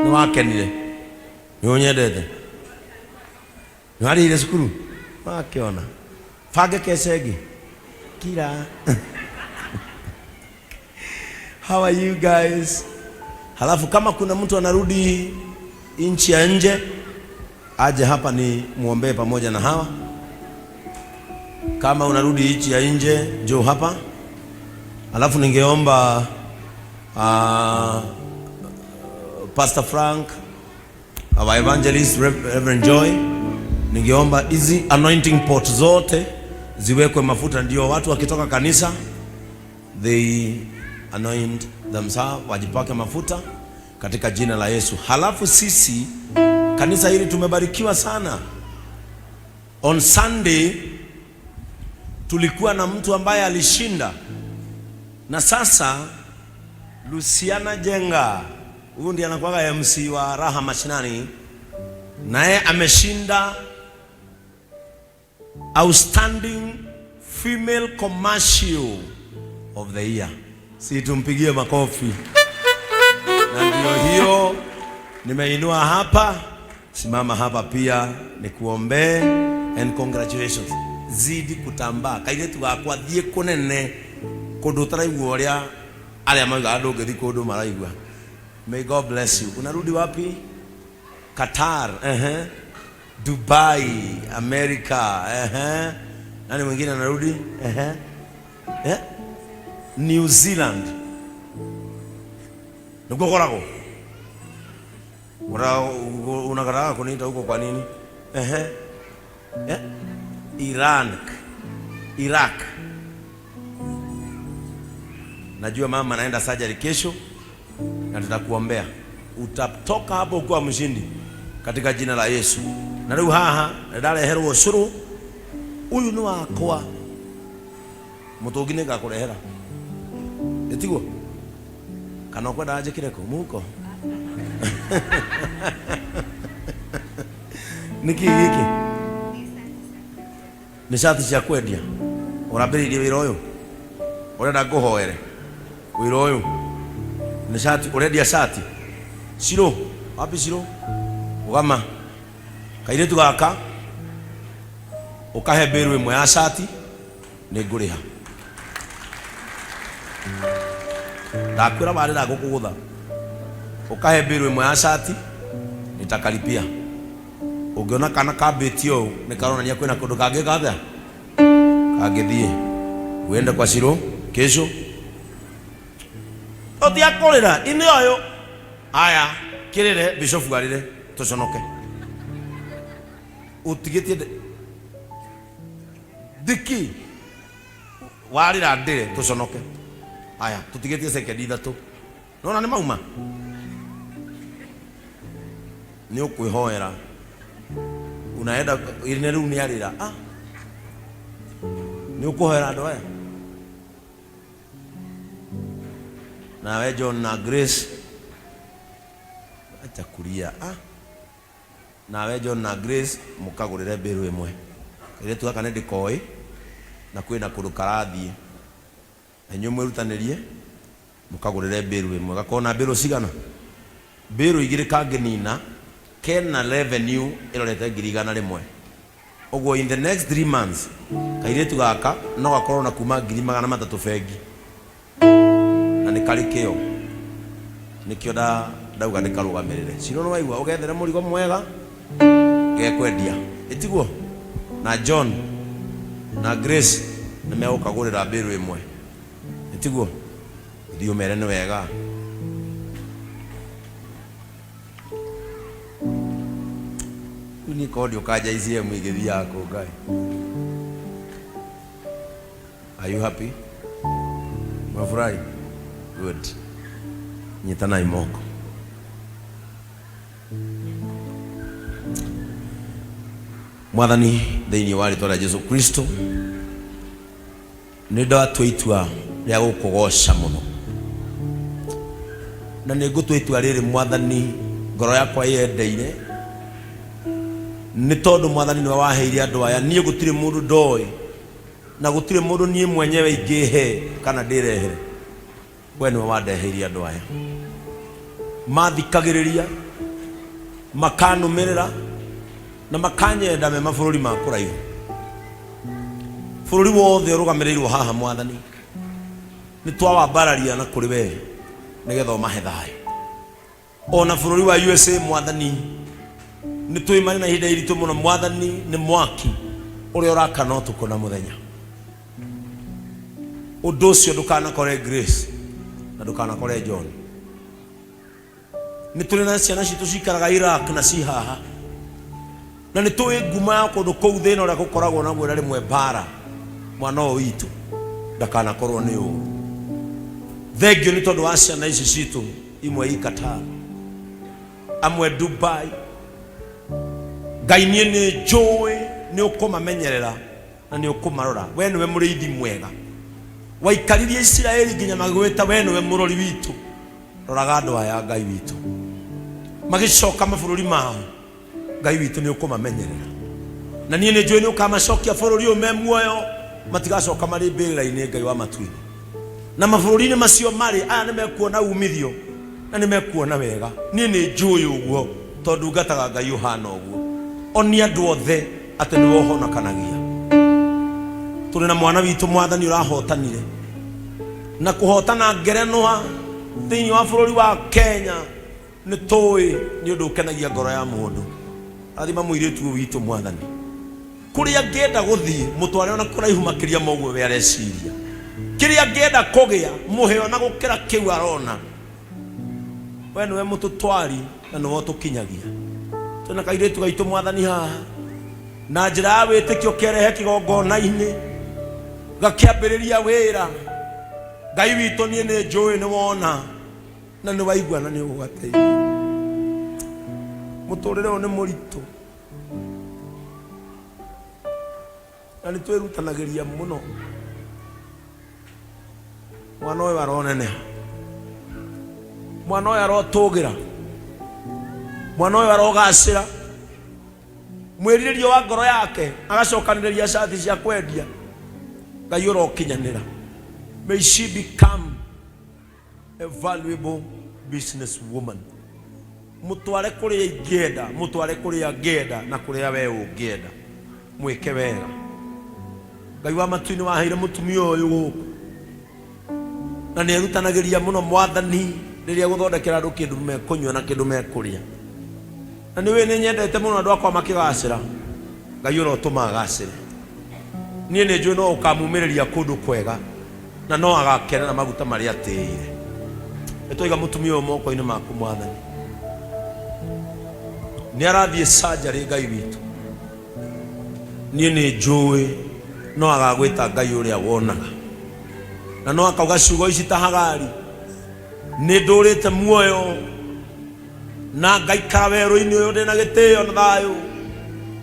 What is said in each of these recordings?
Nĩ wakenire? Nĩ ũnyendete? Nĩ warĩire cukuru? Wakĩona. Bange kecengĩ. Kira. How are you guys? Halafu kama kuna mtu anarudi nchi ya nje, aje hapa ni muombee pamoja na hawa. Kama unarudi nchi ya nje, njoo hapa. Halafu ningeomba Pastor Frank, our evangelist Reverend Joy, ningeomba hizi anointing pot zote ziwekwe mafuta, ndio watu wakitoka kanisa they anoint themselves, wajipake mafuta katika jina la Yesu. Halafu sisi kanisa hili tumebarikiwa sana. On Sunday tulikuwa na mtu ambaye alishinda, na sasa Luciana Jenga, huyu ndiye anakuwa MC wa Raha Mashinani, naye ameshinda Outstanding Female Commercial of the Year. Si tumpigie makofi. Na ndio hiyo nimeinua hapa, simama hapa pia nikuombee, and congratulations. Zidi kutambaa. Kaire tugakwa thie kunene kundu taraigua uria aria mauga andu ngithi kundu maraigua. May God bless you. Unarudi wapi? Qatar, Dubai, America, nani mwingine anarudi? New Zealand. Nuko korako. Unakataka kuniita huko kwa nini? Iraq. Najua mama anaenda surgery kesho na tutakuombea. Utatoka hapo ukiwa mshindi katika jina la Yesu. Na leo haha ndareherwo curu uyu ni wakwa mutungine gakurehera etiguo kana kwenda aje kireko muko niki giki ni shati cia kwendia urambiririe wira uyu urenda nguhoere wira uyu ni shati urendia shati shiro wapi shiro ugama kaire tugaka ukahe mbiru imwe ya shati ni nguriha ndakwira bari na gukugutha ukahe mbiru imwe ya shati nitakalipia ungiona kana kabetio nikaronania kwina kundu kangi gatha kangithie uende kwa shiro kesho otiakorera ini oyo aya kirire bishop garire tuconoke utigitie diki warira ndire tuconoke aya tutigitie sekendi ithatu nona ni mauma ni ukwihoera unaenda irine riu ni arira ni ukuhoera andu aya nawe John na Grace atakuria nawe John na Grace mukagurire mbiru imwe ile tuaka ne ndikoi na kwina kundu karathie enyu mwirutanirie mukagurire mbiru imwe gakona mbiru cigana mbiru igire kanginina kena revenue irorete ngirigana rimwe ogwo in the next 3 months kaire tugaka no gakorwo na kuma 300 bengi na nikarikio nikio ndauga nikarugamirire ciro no waigua ugethere murigo mwega gekwendia etiguo na John na Grace nimegukagurira mbiru imwe etiguo ndio mere ni wega uni kodi ukaja izie mwigezi yako guy. Are you happy? Mafurahi? Good. Nyitana imoko. Mwathani thĩinĩ wa rĩĩtwa rĩa Jesũ Kristo nĩ ndatwa itua rĩa gũkũgoca mũno na nĩ ngũtua itua rĩrĩ Mwathani ngoro yakwa yendeire nĩ tondũ Mwathani nĩwe waheire andũ aya niĩ gũtirĩ mũndũ ndoĩ na gũtirĩ mũndũ niĩ mwenyewe ingĩhe kana ndĩrehere we nĩwe wandeheire andũ aya mathikagĩrĩria makanumirira na makanyenda me mabũrũri ma kũraihu. Bũrũri wothe ũrũgamĩrĩirwo haha Mwathani nĩ twawambararia na kũrĩ we nĩgetha ũmahe thayũ. Ona bũrũri wa USA Mwathani nĩ twĩmane na ihinda iritũ mũno. Mwathani nĩ mwaki ũrĩa ũrakana ũtukũ na mũthenya. Ũndũ ũcio ndũkanakore Grace na ndũkanakore John. Nĩ tũrĩ na ciana citũ cikaraga Iraq na ci haha, na nĩ tũĩ nguma ya kũndũ kũu thĩna ũrĩa gũkoragwo naguo na rĩmwe mbara. Mwana ũyũ witũ ndakanakorwo nĩ ũũ. Thengio nĩ tondũ wa ciana ici citũ, imwe i Qatar, amwe Dubai. Ngai niĩ nĩ njũĩ nĩ ũkũmamenyerera na nĩ ũkũmarora. We nĩwe mũrĩithi mwega, waikaririe Isiraeli nginya magĩgwĩta we nĩwe mũrori witũ. Roraga andũ aya Ngai witũ magĩcoka mabũrũri mao, Ngai witũ nĩ ũkũmamenyerera. Na niĩ nĩ njũĩ nĩ ũkamacokia bũrũri ũyũ me muoyo, matigacoka marĩ mbĩrĩra-inĩ Ngai wa matu-inĩ. Na mabũrũri-inĩ macio marĩ aya nĩ mekuona umithio na nĩ mekuona wega. Niĩ nĩ njũĩ ũguo tondũ ngataga Ngai ũhana ũguo. Oni andũ othe atĩ nĩ wohonakanagia. Tũrĩ na mwana witũ Mwathani ũrahotanire na kũhotana ngerenwa thĩinĩ wa bũrũri wa Kenya. Nĩ tũĩ nĩ ũndũ ũkenagia ngoro ya mũndũ. Rathima mũirĩtu ũyũ witũ Mwathani, kũrĩa angĩenda gũthiĩ mũtware ona kũraihu makĩria ma ũguo we areciria. Kĩrĩa angĩenda kũgĩa mũhe ona gũkĩra kĩu arona. We nĩwe mũtũtwari na nĩwe ũtũkinyagia. Twĩna kairĩtu gaitũ Mwathani haha, na njĩra ya wĩtĩkio kĩrehe kĩgongona-inĩ gakĩambĩrĩria wĩra. Ngai witũ niĩ nĩ njũĩ nĩ wona na nĩ waigua na nĩ ũgũgateithia. Mũtũrĩre ũyũ nĩ mũritũ na nĩ twĩrutanagĩria mũno. Mwana ũyũ aroneneha, mwana ũyũ arotũgĩra, mwana ũyũ arogacĩra. Mwĩrirĩrio wa ngoro yake agacokanĩrĩria cati cia kwendia. Ngai ũrokinyanĩra. May she become a valuable business woman. Mũtware kũrĩa ingĩenda, mũtware kũrĩa angĩenda na kũrĩa we ũngĩenda. Mwĩke wega. Ngai wa matu-inĩ waheire mũtumia ũyũ gũkũ na nĩ erutanagĩria mũno Mwathani rĩrĩa gũthondekera andũ kĩndũ mekũnyua na kĩndũ mekũrĩa. Na nĩwe nĩ nyendete mũno andũ akwa makĩgacĩra. Ngai ũrotũma agacĩre. Niĩ nĩ njũĩ no ũkamumĩrĩria kũndũ kwega na no agakenera maguta marĩa atĩire. Nĩtwaiga mũtumia ũyũ moko-inĩ maku Mwathani. Nĩ arathiĩ surgery Ngai witũ. Niĩ nĩ njũĩ no agagwĩta Ngai ũrĩa wonaga, na no akauga ciugo ici ta Hagari, nĩ ndũrĩte muoyo na ngaikara werũ-inĩ ũyũ ndĩna gĩtĩo na thayũ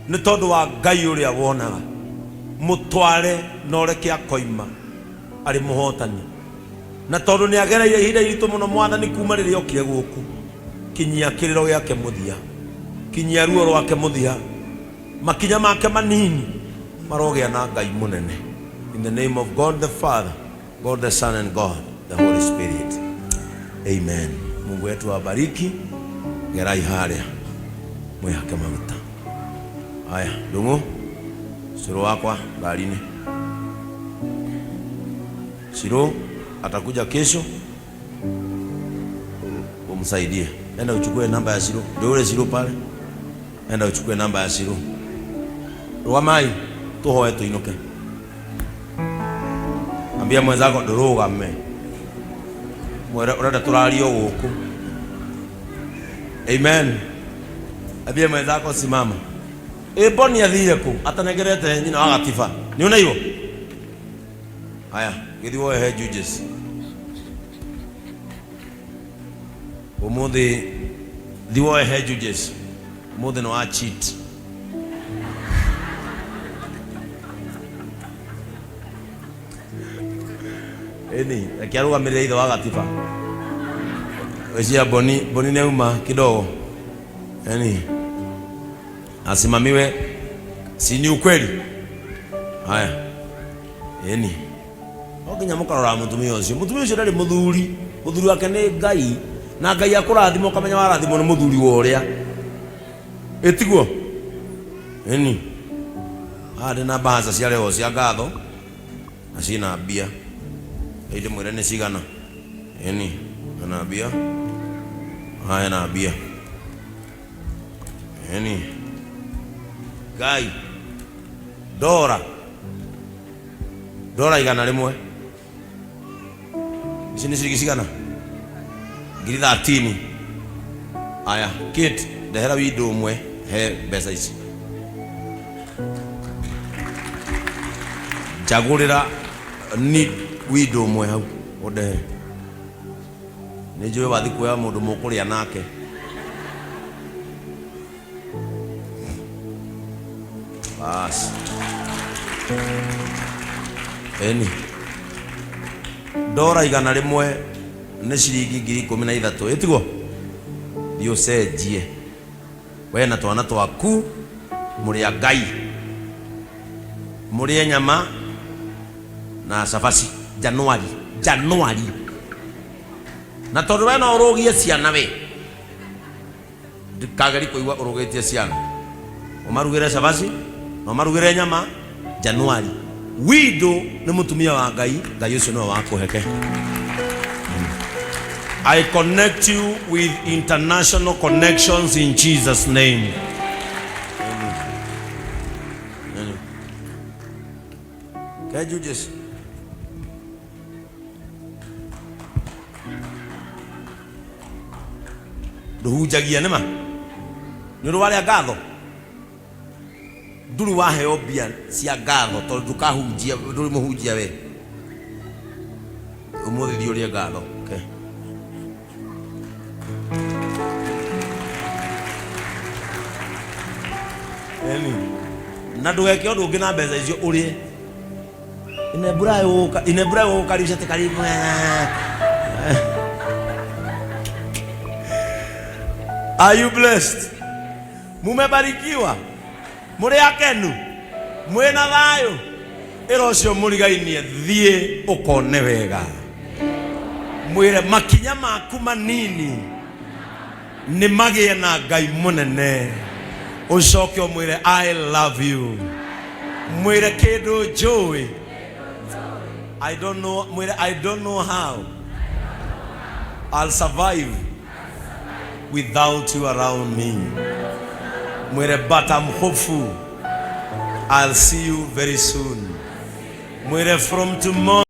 nĩ tondũ wa Ngai ũrĩa wonaga. Mũtware na ũreke akoima arĩ mũhotani, na tondũ nĩ agereire ihinda iritũ mũno Mwathani kuma rĩrĩa okire gũkũ. Kinyia kĩrĩro gĩake mũthia, kinyia ruo rwake mũthia, makinya make manini marogĩa na Ngai mũnene. In the name of God the Father, God the Son and God the Holy Spirit. Amen. Mungu wetu awabariki. Gerai harĩa mwĩhake maguta. Haya, Ndung'u, Siro wakwa ngari-inĩ. Siro atakuja kesho, umsaidie. Enda uchukue namba ya Siro. Ndio ule Siro pale. Enda uchukue namba ya Siro. Rwamai tuhoe tuinuke. Ambia mwenzako ndũrũgame. Ũrenda tũrario gũkũ. Amen. Ambia mwenzako simama. Boni athire kũ? Atanegerete nyina wa Gatiba. Nĩ una hivyo? Haya, gĩthi woe judges. Ũmũthĩ thi woe judges. Ũmũthĩ nĩ wa cheat. Eni, akiarũgamĩrĩra ithe wa Gatiba. Wezia Boni nĩ uma kidogo. Eni, asimamiwe, si ni ukweli? Haya. Eni. Okinya mũkarora mũtumia ũcio. Mũtumia ũcio ndarĩ mũthuri wake nĩ Ngai, na Ngai akũrathima ũkamenya warathimwo nĩ mũthuri wa ũrĩa. Etiguo. Eni. Ade na baza cia leo cia ngatho. Asina bia. Ide mwere ne cigana. Eni. Na bia. Haya na bia. Eni. Gai. Dora. Dora igana rimwe. Sini cigana. Ngiri 13. Aya, kit, ndehera windo umwe he mbeca ici. Njagurira ni windo umwe hau ondehe. Ni njui wathi kuoya mundu mukuria nake. Bas. Eni. Dora igana rimwe ne ciringi ngiri 13. Etiguo. Dio cenjie. We na twana twaku muri Ngai. Muri nyama na cabaci Januari. Na tondu we no urugie ciana we. Ndikageri kuigua urugitie ciana. Umarugire cabaci, no marugire nyama Januari. Wido ni mutumia wa Ngai, Ngai ucio no wakuheke. I connect you with international connections in Jesus' name. Can you just nduhujagia nima nuru wale agatho nduru waheo bia cia ngatho tondu ndukahunjia nduru muhunjia we umuthi thiuria ngatho. Okay. Na ndugeke undu ungi na mbeca icio urie ineburayo karisha te karibu. Are you blessed? Mumebarikiwa? Muri akenu? Mwena thayo? Iro cio murigainie thie ukone wega. Mwire makinya maku manini ni magie na Ngai munene. Ucoke umwire I love you. Mwire kindu njui. I don't know how I'll survive without you around me. Mwire but I'm hopeful I'll see you very soon. Mwire from tomorrow